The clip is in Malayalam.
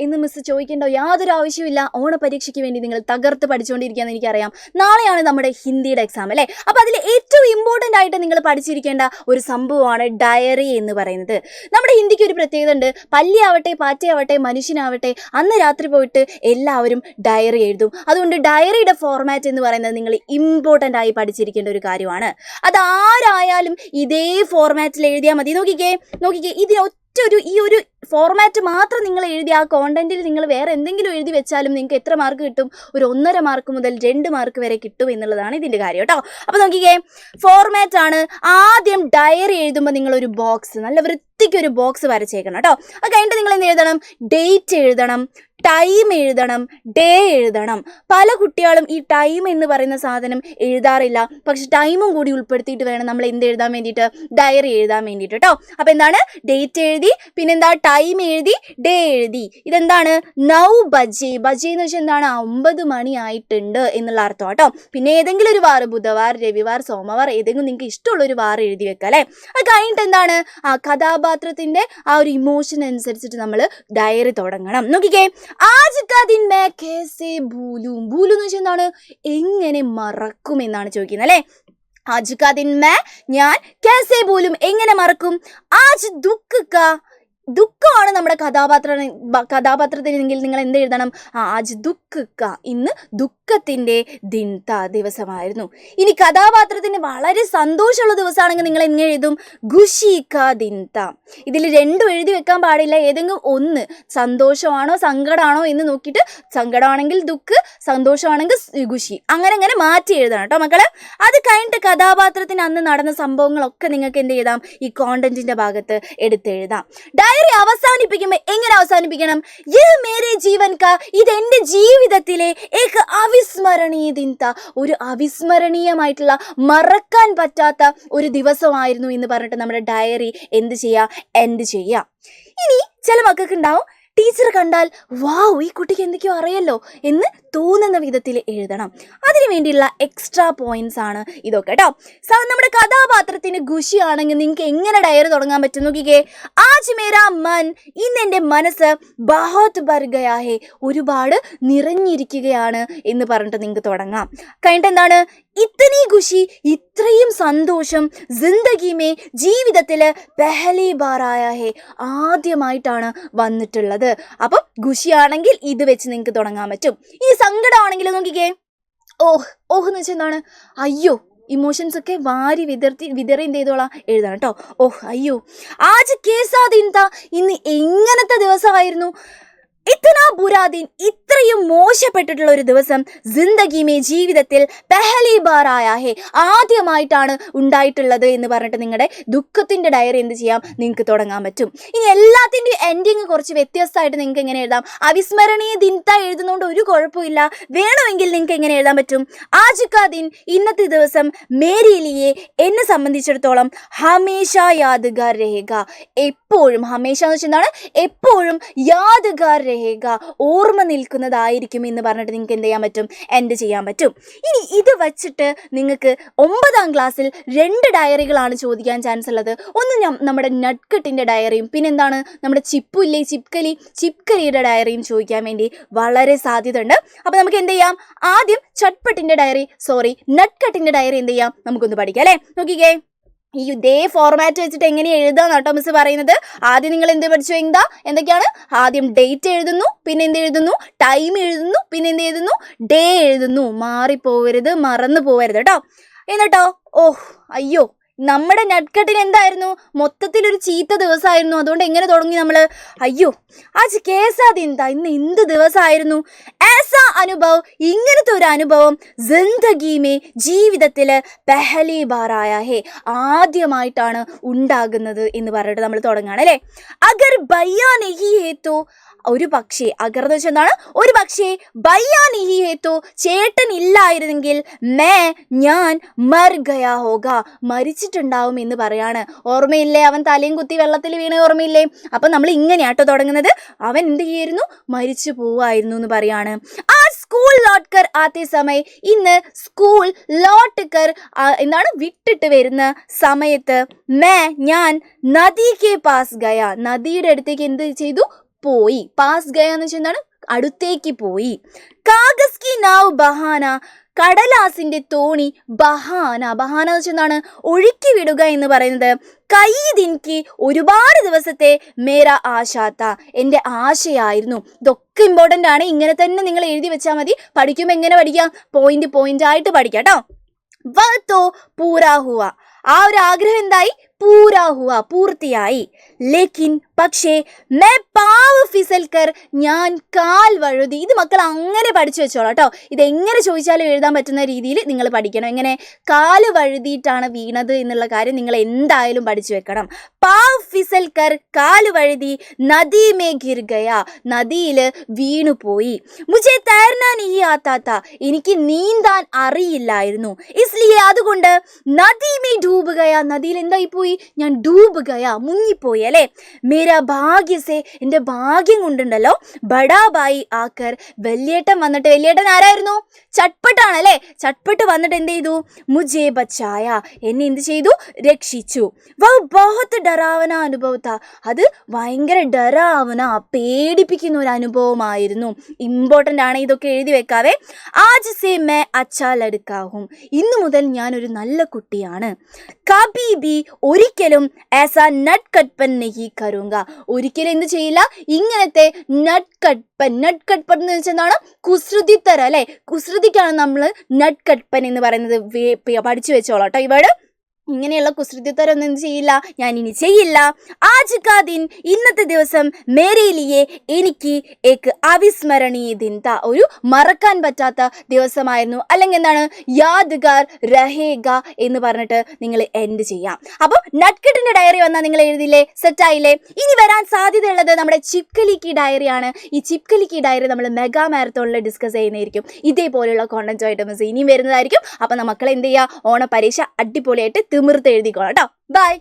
എന്ന് മിസ് ചോദിക്കേണ്ട യാതൊരു ആവശ്യമില്ല. ഓണപരീക്ഷയ്ക്ക് വേണ്ടി നിങ്ങൾ തകർത്ത് പഠിച്ചുകൊണ്ടിരിക്കുകയെന്ന് എനിക്കറിയാം. നാളെയാണ് നമ്മുടെ ഹിന്ദിയുടെ എക്സാം അല്ലേ? അപ്പോൾ അതിൽ ഏറ്റവും ഇമ്പോർട്ടൻ്റ് ആയിട്ട് നിങ്ങൾ പഠിച്ചിരിക്കേണ്ട ഒരു സംഭവമാണ് ഡയറി എന്ന് പറയുന്നത്. നമ്മുടെ ഹിന്ദിക്ക് ഒരു പ്രത്യേകത ഉണ്ട്. പല്ലിയാവട്ടെ പാറ്റയാവട്ടെ മനുഷ്യനാവട്ടെ അന്ന് രാത്രി പോയിട്ട് എല്ലാവരും ഡയറി എഴുതും. അതുകൊണ്ട് ഡയറിയുടെ ഫോർമാറ്റ് എന്ന് പറയുന്നത് നിങ്ങൾ ഇമ്പോർട്ടൻ്റ് ആയി പഠിച്ചിരിക്കേണ്ട ഒരു കാര്യമാണ്. അതാരായാലും ഇതേ ഫോർമാറ്റിൽ എഴുതിയാൽ മതി. നോക്കിക്കേ ഈ ഒരു ഫോർമാറ്റ് മാത്രം നിങ്ങൾ എഴുതി ആ കോണ്ടന്റിൽ നിങ്ങൾ വേറെ എന്തെങ്കിലും എഴുതി വെച്ചാലും നിങ്ങൾക്ക് എത്ര മാർക്ക് കിട്ടും? ഒരു 1.5 മാർക്ക് മുതൽ 2 മാർക്ക് വരെ കിട്ടും എന്നുള്ളതാണ് ഇതിൻ്റെ കാര്യം കേട്ടോ. അപ്പോൾ നോക്കിക്കേ, ഫോർമാറ്റ് ആണ്. ആദ്യം ഡയറി എഴുതുമ്പോൾ നിങ്ങളൊരു ബോക്സ്, നല്ല വൃത്തിക്ക് ഒരു ബോക്സ് വരച്ചേക്കണം കേട്ടോ. അത് കഴിഞ്ഞിട്ട് നിങ്ങൾ എന്ത് എഴുതണം? ഡേറ്റ് എഴുതണം, ടൈം എഴുതണം, ഡേ എഴുതണം. പല കുട്ടികളും ഈ ടൈം എന്ന് പറയുന്ന സാധനം എഴുതാറില്ല. പക്ഷെ ടൈമും കൂടി ഉൾപ്പെടുത്തിയിട്ട് വേണം നമ്മൾ എന്ത് എഴുതാൻ വേണ്ടിയിട്ട്? ഡയറി എഴുതാൻ വേണ്ടിയിട്ട് കേട്ടോ. അപ്പോൾ എന്താണ്? ഡേറ്റ് എഴുതി, പിന്നെന്താ? ടൈം എഴുതി, ഡേ എഴുതി. ഇതെന്താണ്? 9 ബജെ. ബജെ എന്ന് വെച്ചാൽ എന്താണ്? 9 മണി ആയിട്ടുണ്ട് എന്നുള്ള അർത്ഥം കേട്ടോ. പിന്നെ ഏതെങ്കിലും ഒരു വാർ, ബുധവാർ, രവിവാർ, സോമവാർ, ഏതെങ്കിലും നിങ്ങൾക്ക് ഇഷ്ടമുള്ളൊരു വാർ എഴുതി വെക്കുക അല്ലേ? അത് കഴിഞ്ഞിട്ട് എന്താണ്? കഥാപാത്രത്തിൻ്റെ ആ ഒരു ഇമോഷൻ അനുസരിച്ചിട്ട് നമ്മൾ ഡയറി തുടങ്ങണം. നോക്കിക്കേ, ആജ് കാ ദിൻ മേ കൈസേ ഭൂലൂം. ഭൂലു എന്ന് വെച്ചാൽ എന്താണ്? എങ്ങനെ മറക്കും എന്നാണ് ചോദിക്കുന്നത് അല്ലേ? ആജ് കാ ദിൻ മേ, ഞാൻ, കൈസേ ഭൂലും, എങ്ങനെ മറക്കും. ആജ് ദുഃഖ് കാ, ദുഃഖമാണ് നമ്മുടെ കഥാപാത്രത്തിനെങ്കിൽ നിങ്ങൾ എന്ത് എഴുതണം? ആജ് ദുഃഖ് കാ, ഇന്ന് ദുഃഖത്തിൻ്റെ ദിവസമായിരുന്നു. ഇനി കഥാപാത്രത്തിന് വളരെ സന്തോഷമുള്ള ദിവസമാണെങ്കിൽ നിങ്ങൾ എങ്ങനെ എഴുതും? ഖുഷി കാ ദിൻ താ. ഇതിൽ രണ്ടും എഴുതി വെക്കാൻ പാടില്ല. ഏതെങ്കിലും ഒന്ന്, സന്തോഷമാണോ സങ്കടമാണോ എന്ന് നോക്കിയിട്ട്, സങ്കടമാണെങ്കിൽ ദുഃഖ്, സന്തോഷമാണെങ്കിൽ ഖുഷി, അങ്ങനെ മാറ്റി എഴുതണം കേട്ടോ മക്കളെ. അത് കഴിഞ്ഞിട്ട് കഥാപാത്രത്തിന് അന്ന് നടന്ന സംഭവങ്ങളൊക്കെ നിങ്ങൾക്ക് എന്ത് എഴുതാം? ഈ കോണ്ടന്റിന്റെ ഭാഗത്ത് എടുത്തെഴുതാം. ഡയറി അവസാനിപ്പിക്കുമ്പോൾ എങ്ങനെ അവസാനിപ്പിക്കണം? യഹ് മേരെ ജീവൻ കാ, ഇതെന്റെ ജീവിതത്തിലെ ഏക അവിസ്മരണീയ ദിൻ താ, ഒരു അവിസ്മരണീയമായിട്ടുള്ള മറക്കാൻ പറ്റാത്ത ഒരു ദിവസമായിരുന്നു എന്ന് പറഞ്ഞിട്ട് നമ്മുടെ ഡയറി എന്ത് ചെയ്യുക? എൻഡ് ചെയ്യുക. ഇനി ചില മക്കൾക്ക് ഉണ്ടാവും, ടീച്ചർ കണ്ടാൽ വാവ് ഈ കുട്ടിക്ക് എന്തൊക്കെയോ അറിയല്ലോ എന്ന് തോന്നുന്ന വിധത്തിൽ എഴുതണം. അതിനു വേണ്ടിയുള്ള എക്സ്ട്രാ പോയിന്റ്സ് ആണ് ഇതൊക്കെ കേട്ടോ. നമ്മുടെ കഥാപാത്രത്തിന് ഖുഷി ആണെങ്കിൽ നിങ്ങൾക്ക് എങ്ങനെ ഡയറി തുടങ്ങാൻ പറ്റും? നോക്കിക്കേ, ആജ് മേരാ മൻ, ഇന്ന് എൻ്റെ മനസ്സ് ബഹുത് ഭർ ഗയാ ഹേ, ഒരുപാട് നിറഞ്ഞിരിക്കുകയാണ് എന്ന് പറഞ്ഞിട്ട് നിങ്ങൾക്ക് തുടങ്ങാം. കഴിഞ്ഞിട്ട് എന്താണ്? ഇത്തനി ഖുഷി, ഇത്രയും സന്തോഷം, ജിന്ദഗി മേ, ജീവിതത്തിൽ പെഹലി ബാർ ആയാ ഹേ, ആദ്യമായിട്ടാണ് വന്നിട്ടുള്ളത്. അപ്പം ഖുഷിയാണെങ്കിൽ ഇത് വെച്ച് നിങ്ങൾക്ക് തുടങ്ങാൻ പറ്റും. ഈ സങ്കടമാണെങ്കിൽ നോക്കിക്കേ, ഓഹ് എന്ന് വെച്ചാൽ എന്താണ്? അയ്യോ, ഇമോഷൻസ് ഒക്കെ വാരി വിതറി എന്ത് ചെയ്തോളാം? എഴുതണം കേട്ടോ. അയ്യോ. ആജ് കേസാ ദിൻ താ, ഇന്ന് എങ്ങനത്തെ ദിവസമായിരുന്നു. ഇത്തനാ ബുരാ ദിൻ, ഇത്രയും മോശപ്പെട്ടിട്ടുള്ള ഒരു ദിവസം. ജിന്ദഗി മേ, ജീവിതത്തിൽ പെഹലി ബാർ ആയാ ഹേ, ആദ്യമായിട്ടാണ് ഉണ്ടായിട്ടുള്ളത് എന്ന് പറഞ്ഞിട്ട് നിങ്ങളുടെ ദുഃഖത്തിൻ്റെ ഡയറി എന്ത് ചെയ്യാം? നിങ്ങൾക്ക് തുടങ്ങാൻ പറ്റും. ഇനി എല്ലാത്തിൻ്റെയും എൻഡിങ് കുറച്ച് വ്യത്യസ്തമായിട്ട് നിങ്ങൾക്ക് എങ്ങനെ എഴുതാം? അവിസ്മരണീയ ദിൻ താ എഴുതുന്നതുകൊണ്ട് ഒരു കുഴപ്പമില്ല. വേണമെങ്കിൽ നിങ്ങൾക്ക് എങ്ങനെ എഴുതാൻ പറ്റും? ആജ് കാ ദിൻ, ഇന്നത്തെ ദിവസം, മേരി ലിയേ, എന്നെ സംബന്ധിച്ചിടത്തോളം, ഹമേഷ യാദ്ഗാർ രഹേഗ, എപ്പോഴും, ഹമേഷ എന്ന് വെച്ചാൽ എന്താണ്? എപ്പോഴും, യാദ്ഗാർ രഹേഗ, ഓർമ്മ നിൽക്കുന്നതായിരിക്കും എന്ന് പറഞ്ഞിട്ട് നിങ്ങൾക്ക് എന്ത് ചെയ്യാൻ പറ്റും? എൻഡ് ചെയ്യാൻ പറ്റും. ഇനി ഇത് വച്ചിട്ട് നിങ്ങൾക്ക് 9ാം ക്ലാസ്സിൽ 2 ഡയറികളാണ് ചോദിക്കാൻ ചാൻസ് ഉള്ളത്. ഒന്ന് നമ്മുടെ നട്ട്കട്ടിൻ്റെ ഡയറിയും, പിന്നെന്താണ് നമ്മുടെ ചിപ്പുല്ലേ, ചിപ്കലിയുടെ ഡയറിയും ചോദിക്കാൻ വേണ്ടി വളരെ സാധ്യത ഉണ്ട്. അപ്പോൾ നമുക്ക് എന്ത് ചെയ്യാം? ആദ്യം നട്ട്കട്ടിൻ്റെ ഡയറി എന്ത് ചെയ്യാം? നമുക്കൊന്ന് പഠിക്കാം അല്ലേ? നോക്കിക്കേ, ഈ ഇതേ ഫോർമാറ്റ് വെച്ചിട്ട് എങ്ങനെ എഴുതാന്ന് കേട്ടോ മിസ് പറയുന്നത്. ആദ്യം നിങ്ങൾ എന്ത് പഠിച്ചു? എന്തൊക്കെയാണ്? ആദ്യം ഡേറ്റ് എഴുതുന്നു, പിന്നെ എന്ത് എഴുതുന്നു? ടൈം എഴുതുന്നു, പിന്നെ എന്ത് എഴുതുന്നു? ഡേ എഴുതുന്നു. മാറിപ്പോവരുത്, മറന്നു പോവരുത് കേട്ടോ. എന്നിട്ടോ അയ്യോ, നമ്മുടെ നട്ട്കട്ടിന് എന്തായിരുന്നു? മൊത്തത്തിലൊരു ചീത്ത ദിവസമായിരുന്നു. അതുകൊണ്ട് എങ്ങനെ തുടങ്ങി നമ്മൾ? അയ്യോ, ആജ് കേസാ ദിൻ താ, ഇന്ന് എന്ത് ദിവസമായിരുന്നു. ഏസാ അനുഭവ്, ഇങ്ങനത്തെ ഒരു അനുഭവം, ജിന്ദഗി മേ, ജീവിതത്തിൽ, പെഹലി ബാർ ആയാ ഹേ, ആദ്യമായിട്ടാണ് ഉണ്ടാകുന്നത് എന്ന് പറഞ്ഞിട്ട് നമ്മൾ തുടങ്ങുകയാണ് അല്ലേ? അഗർ ഭയ്യാ നഹി ഹേ തോ, ഒരു പക്ഷേ, അഗർ എന്ന് വെച്ചാൽ എന്താണ്? ഒരു പക്ഷേ, ഭയ്യാ നഹി ഹേ തോ, ചേട്ടൻ ഇല്ലായിരുന്നെങ്കിൽ, ഞാൻ മർ ഗയാ ഹോഗ, മരിച്ചിട്ടുണ്ടാവും എന്ന് പറയാണ്. ഓർമ്മയില്ലേ? അവൻ തലയും കുത്തി വെള്ളത്തിൽ വീണ ഓർമ്മയില്ലേ? അപ്പം നമ്മൾ ഇങ്ങനെയാട്ടോ തുടങ്ങുന്നത്. അവൻ എന്ത് ചെയ്യായിരുന്നു? മരിച്ചു പോവായിരുന്നു എന്ന് പറയാണ്. ആ സ്കൂൾ ലോട്ട് കർ ആത്തെ സമയ, ഇന്ന് സ്കൂൾ ലോട്ട് കർ എന്താണ്? വിട്ടിട്ട് വരുന്ന സമയത്ത്, ഞാൻ നദി കെ പാസ് ഗയ, നദിയുടെ അടുത്തേക്ക് എന്ത് ചെയ്തു? പോയി. പാസ് ഗയ എന്ന് വെച്ചാൽ എന്താണ്? അടുത്തേക്ക് പോയി. കാഗസ് കി നാവ് ബഹാന, കടലാസിന്റെ തോണി ബഹാന. ബഹാന എന്ന് വെച്ചാൽ എന്താണ്? ഒഴുക്കി വിടുക എന്ന് പറയുന്നത്. കയ്യിദിൻക്ക്, ഒരുപാട് ദിവസത്തെ മേര ആശാത്ത, എൻ്റെ ആശയായിരുന്നു. ഇതൊക്കെ ഇമ്പോർട്ടൻ്റ് ആണ്. ഇങ്ങനെ തന്നെ നിങ്ങൾ എഴുതി വെച്ചാൽ മതി. പഠിക്കുമ്പോൾ എങ്ങനെ പഠിക്കാം? പോയിന്റ് ആയിട്ട് പഠിക്കാം കേട്ടോ. വഹ് പൂരാ ഹുവ, ആ ഒരു ആഗ്രഹം എന്തായി? പൂരാ ഹുവ, പൂർത്തിയായി. ലേക്കിൻ, പക്ഷേ മേ പാവ് ഫിസൽക്കർ, ഞാൻ കാൽ വഴുതി. ഇത് മക്കൾ അങ്ങനെ പഠിച്ചു വെച്ചോളാം കേട്ടോ. ഇതെങ്ങനെ ചോദിച്ചാലും എഴുതാൻ പറ്റുന്ന രീതിയിൽ നിങ്ങൾ പഠിക്കണം. എങ്ങനെ? കാല് വഴുതിയിട്ടാണ് വീണത് എന്നുള്ള കാര്യം നിങ്ങൾ എന്തായാലും പഠിച്ചു വെക്കണം. പാവ് ഫിസൽക്കർ, കാല് വഴുതി. നദി മേ ഗിർ ഗയ, നദിയിൽ വീണുപോയി. മുझे തൈർനാ നഹീ ആതാ താ, എനിക്ക് നീന്താൻ അറിയില്ലായിരുന്നു. ഇസ്ലിയെ, അതുകൊണ്ട്. നദി മേ ഡൂബ് ഗയ, നദിയിൽ എന്തായി പോയി? ഞാൻ ഡൂബ് ഗയ, മുങ്ങിപ്പോയി അല്ലേ. മേരാ ഭാഗ്യസേ, എൻ്റെ ഭാഗ്യം കൊണ്ടുണ്ടല്ലോ. ബഡാബായി ആക്കർ, വലിയേട്ടൻ വന്നിട്ട്. വലിയേട്ടൻ ആരായിരുന്നു? ചട്പട്ടാണ് അല്ലേ. ചട്പട്ട് വന്നിട്ട് എന്ത് ചെയ്തു? മുझे ബച്ചായ, എന്നെ എന്ത് ചെയ്തു? രക്ഷിച്ചു. വഹ് ബഹുത് ഡറാവന അനുഭവത്ത, അത് ഭയങ്കര ഡറാവന, പേടിപ്പിക്കുന്ന ഒരു അനുഭവമായിരുന്നു. ഇമ്പോർട്ടൻ്റ് ആണ്, ഇതൊക്കെ എഴുതി വെക്കാവേ. ആജ് സേ മേ അച്ഛാ ലഡ്കാഹും, ഇന്നു മുതൽ ഞാനൊരു നല്ല കുട്ടിയാണ്. കബി ബി, ഒരിക്കലും ഏസാ നട്ട് കട്ട്പൻ നഹീ കരൂങ്ക, ഒരിക്കലും എന്ത് ചെയ്യില്ല? ഇങ്ങനത്തെ നട്ട് കട്ട്പൻ എന്ന് വെച്ചാൽ എന്താണ്? കുസൃതിത്തരം അല്ലേ. കുസൃതിക്കാണ് നമ്മൾ നട്ട് കട്ട്പൻ എന്ന് പറയുന്നത്. പഠിച്ചു വെച്ചോളാം കേട്ടോ. ഇവിടെ ഇങ്ങനെയുള്ള കുസൃതിത്തരം ഒന്നും എന്ത് ചെയ്യില്ല, ഞാൻ ഇനി ചെയ്യില്ല. ആജ് കാ ദിൻ, ഇന്നത്തെ ദിവസം മേരെ ലിയെ, എനിക്ക് ഏക്ക് അവിസ്മരണീയ ദിൻ താ, ഒരു മറക്കാൻ പറ്റാത്ത ദിവസമായിരുന്നു. അല്ലെങ്കിൽ എന്താണ്? യാദ്ഗാർ രഹേഗ എന്ന് പറഞ്ഞിട്ട് നിങ്ങൾ എൻഡ് ചെയ്യാം. അപ്പോൾ നട്ട്കട്ടിന്റെ ഡയറി വന്നാൽ നിങ്ങൾ എഴുതില്ലേ? സെറ്റായില്ലേ? ഇനി വരാൻ സാധ്യതയുള്ളത് നമ്മുടെ ചിപ്കലിക്കി ഡയറിയാണ്. ഈ ചിപ്കലിക്കി ഡയറി നമ്മൾ മെഗാ മാരത്തോണിൽ ഡിസ്കസ് ചെയ്യുന്നതായിരിക്കും. ഇതേപോലെയുള്ള കോണ്ടന്റ് ഐറ്റംസ് ഇനിയും വരുന്നതായിരിക്കും. അപ്പം മക്കളെ എന്ത് ചെയ്യുക? ഓണ പരീക്ഷ അടിപൊളിയായിട്ട് തിമിർത്ത് എഴുതിക്കോളാം കേട്ടോ. ബൈ.